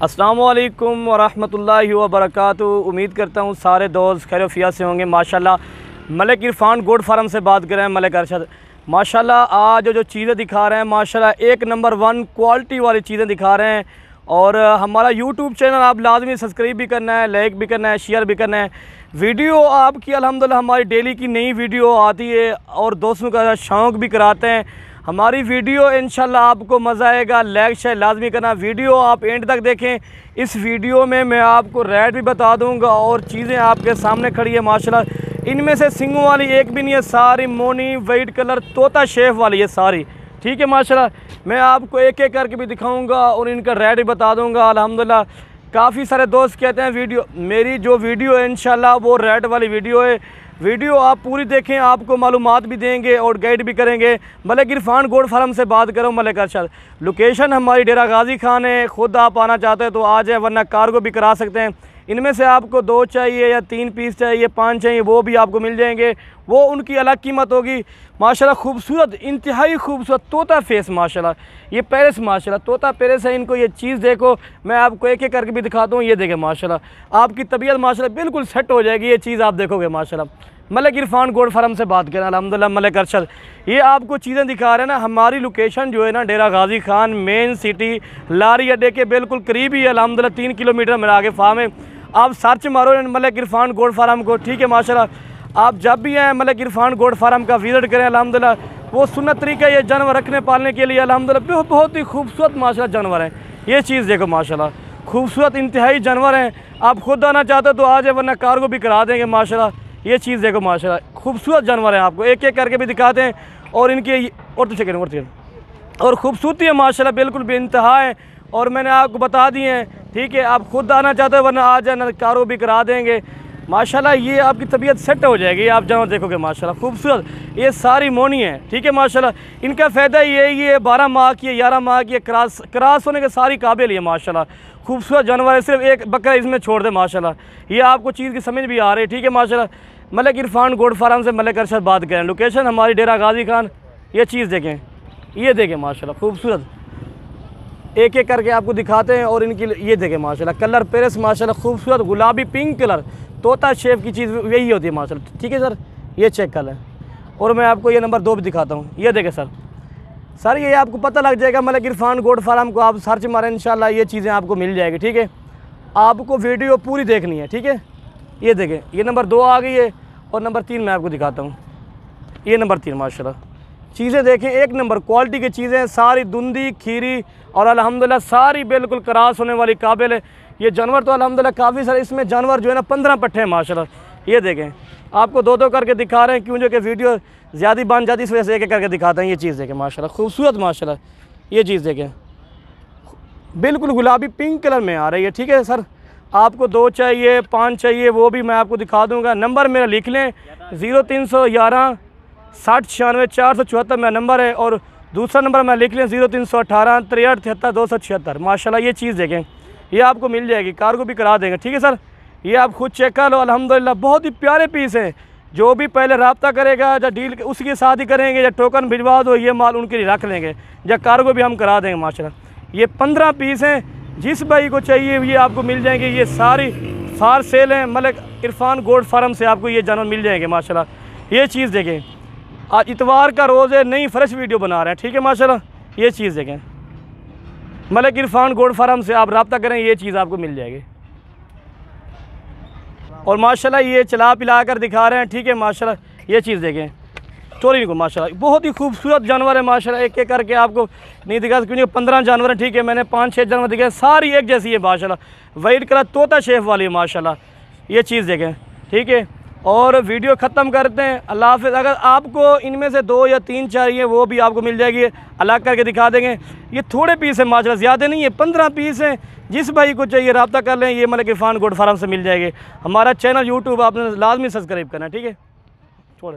अस्सलामुअलैकुम वरहमतुल्लाहि वबरकातुहू। उम्मीद करता हूँ सारे दोस्त खैर-ओ-आफियत से होंगे। माशाल्लाह मलिक इरफान गोट फार्म से बात कर रहे हैं मलिक अरशद। माशाल्लाह आज जो चीज़ें दिखा रहे हैं माशाल्लाह एक नंबर 1 क्वालिटी वाली चीज़ें दिखा रहे हैं। और हमारा यूट्यूब चैनल आप लाजमी सब्सक्राइब भी करना है, लाइक भी करना है, शेयर भी करना है। वीडियो आपकी अल्हम्दुलिल्लाह हमारी डेली की नई वीडियो आती है और दोस्तों का शौक़ भी कराते हैं। हमारी वीडियो इंशाल्लाह आपको मज़ा आएगा। लाइक शेयर लाजमी करना, वीडियो आप एंड तक देखें। इस वीडियो में मैं आपको रेट भी बता दूंगा और चीज़ें आपके सामने खड़ी है माशाल्लाह। इनमें से सिंगों वाली एक भी नहीं है, सारी मोनी वाइट कलर तोता शेफ वाली है सारी, ठीक है माशाल्लाह। मैं आपको एक एक करके भी दिखाऊंगा और इनका रेट भी बता दूंगा अल्हम्दुलिल्लाह। काफ़ी सारे दोस्त कहते हैं वीडियो मेरी जो वीडियो है इंशाल्लाह वो रेट वाली वीडियो है। वीडियो आप पूरी देखें, आपको मालूमात भी देंगे और गाइड भी करेंगे। मलिक इरफान गोट फार्म से बात करो मलिक अरशद। लोकेशन हमारी डेरा गाजी खान है। ख़ुद आप आना चाहते हैं तो आ जाए, वरना कार्गो भी करा सकते हैं। इनमें से आपको 2 चाहिए या 3 पीस चाहिए, 5 चाहिए, वो भी आपको मिल जाएंगे। वो उनकी अलग कीमत होगी। माशाल्लाह खूबसूरत, इंतहाई खूबसूरत तोता फेस माशाल्लाह। ये पेरिस माशाल्लाह तोता पेरिस है। इनको ये चीज़ देखो, मैं आपको एक एक करके भी दिखाता हूँ। ये देखें माशाल्लाह, आपकी तबीयत माशाल्लाह बिल्कुल सेट हो जाएगी। ये चीज़ आप देखोगे माशाल्लाह। मलिक इरफान गोट फार्म से बात करें अल्हम्दुलिल्लाह मलिक अरशद। ये आपको चीज़ें दिखा रहे हैं ना। हमारी लोकेशन जो है ना डेरा गाजी खान मेन सिटी लारी अड्डे के बिल्कुल करीब ही है अल्हम्दुलिल्लाह। 3 किलोमीटर मेरा आगे फार्म है। आप सर्च मारो मलिक इरफान गोट फार्म को, ठीक है माशाल्लाह। आप जब भी आएँ मलिक इरफान गोट फार्म का विज़िट करें अल्हम्दुलिल्लाह। वो सुन्नत तरीका ये जानवर रखने पालने के लिए अल्हम्दुलिल्लाह बहुत ही खूबसूरत माशाल्लाह जानवर हैं। ये चीज़ देखो माशाल्लाह, खूबसूरत इंतहाई जानवर हैं। आप खुद आना चाहते हो तो आ जाए, वरना कार्गो भी करा देंगे माशाल्लाह। ये चीज़ देखो माशाल्लाह, खूबसूरत जानवर हैं। आपको एक एक करके भी दिखाते हैं और इनके और खूबसूरती है माशाल्लाह बिल्कुल बेइंतहा है। और मैंने आपको बता दिए हैं, ठीक है। आप खुद आना चाहते हो वरना आ जाए, कार्गो भी करा देंगे माशाल्लाह। ये आपकी तबीयत सेट हो जाएगी। आप जानवर देखोगे माशाल्लाह खूबसूरत। ये सारी मोनी है, ठीक है माशाल्लाह। इनका फ़ायदा ये 12 माह की है, 11 माह की है, क्रॉस होने के सारी काबिल है माशाल्लाह। खूबसूरत जानवर है। सिर्फ एक बकरा इसमें छोड़ दे माशाल्लाह। ये आपको चीज़ की समझ भी आ रही है, ठीक है माशाल्लाह। मलिक इरफान गोट फार्म से मलिक अरशद बात करें। लोकेशन हमारी डेरा गाजी खान। ये चीज़ देखें, ये देखें माशाल्लाह खूबसूरत। एक एक करके आपको दिखाते हैं और इनकी ये देखें माशाल्लाह कलर पेरिस माशाल्लाह खूबसूरत गुलाबी पिंक कलर तोता शेप की चीज़ यही होती है माशाल्लाह, ठीक है सर। ये चेक कलर और मैं आपको ये नंबर 2 भी दिखाता हूँ। ये देखें सर ये आपको पता लग जाएगा मलिक इरफान गोट फार्म को आप सर्च मारें इंशाल्लाह ये चीज़ें आपको मिल जाएगी, ठीक है। आपको वीडियो पूरी देखनी है, ठीक है। ये देखें, ये नंबर 2 आ गई है और नंबर 3 मैं आपको दिखाता हूँ। ये नंबर 3 माशाल्लाह चीज़ें देखें, एक नंबर क्वालिटी की चीज़ें, सारी धुंधी खीरी और अल्हम्दुलिल्लाह सारी बिल्कुल क्रॉस होने वाली काबिल है। ये जानवर तो अल्हम्दुलिल्लाह काफ़ी सारे इसमें जानवर जो है ना 15 पट्टे हैं माशाल्लाह। ये देखें, आपको 2-2 करके दिखा रहे हैं क्यों, जो कि वीडियो ज़्यादा बन जाती है इस वजह से एक एक करके दिखाते हैं। ये चीज़ देखें माशाल्लाह खूबसूरत माशाल्लाह। ये चीज़ देखें बिल्कुल गुलाबी पिंक कलर में आ रही है, ठीक है सर। आपको 2 चाहिए, 5 चाहिए, वो भी मैं आपको दिखा दूँगा। नंबर मेरा लिख लें 0311 60 96 474 मेरा नंबर है। और दूसरा नंबर मैं लिख लें 0318 63 73 276 माशाल्लाह। ये चीज़ देखें, ये आपको मिल जाएगी, कार्गो भी करा देंगे, ठीक है सर। ये आप खुद चेक कर लो अल्हम्दुलिल्लाह। बहुत ही प्यारे पीस हैं। जो भी पहले रब्ता करेगा या डील उसके साथ ही करेंगे या टोकन भिजवा दो, ये माल उनके लिए रख लेंगे या कार्गो भी हम करा देंगे माशाल्लाह। ये 15 पीस हैं। जिस भाई को चाहिए ये आपको मिल जाएंगे। ये सारी फार सेल हैं। मलिक इरफान गोट फार्म से आपको ये जानवर मिल जाएंगे माशाल्लाह। ये चीज़ देखें, आज इतवार का रोज़ है, नई फ्रेश वीडियो बना रहे हैं, ठीक है माशाल्लाह। ये चीज़ देखें, मलिक इरफान गोट फार्म से आप रब्ता करें, ये चीज़ आपको मिल जाएगी। और माशाल्लाह ये चला पिला कर दिखा रहे हैं, ठीक है माशाल्लाह। ये चीज़ देखें चोरी को माशाल्लाह बहुत ही खूबसूरत जानवर है माशाल्लाह। एक एक करके आपको नहीं दिखा क्योंकि 15 जानवर हैं, ठीक है। मैंने 5-6 जानवर दिखे, सारी एक जैसी है माशाल्लाह। वाइट कलर तोता शेफ वाली है माशाल्लाह। ये चीज़ देखें, ठीक है। और वीडियो ख़त्म करते हैं। अल्लाह हाफ़िज़। अगर आपको इनमें से 2 या 3 चाहिए वो भी आपको मिल जाएगी, अलग करके दिखा देंगे। ये थोड़े पीस हैं माशाल्लाह, ज़्यादा नहीं है, 15 पीस हैं। जिस भाई को चाहिए रब्ता कर लें, ये मलिक इरफान गोट फार्म से मिल जाएगी। हमारा चैनल यूट्यूब आपने लाजमी सब्सक्राइब करना है, ठीक है। छोड़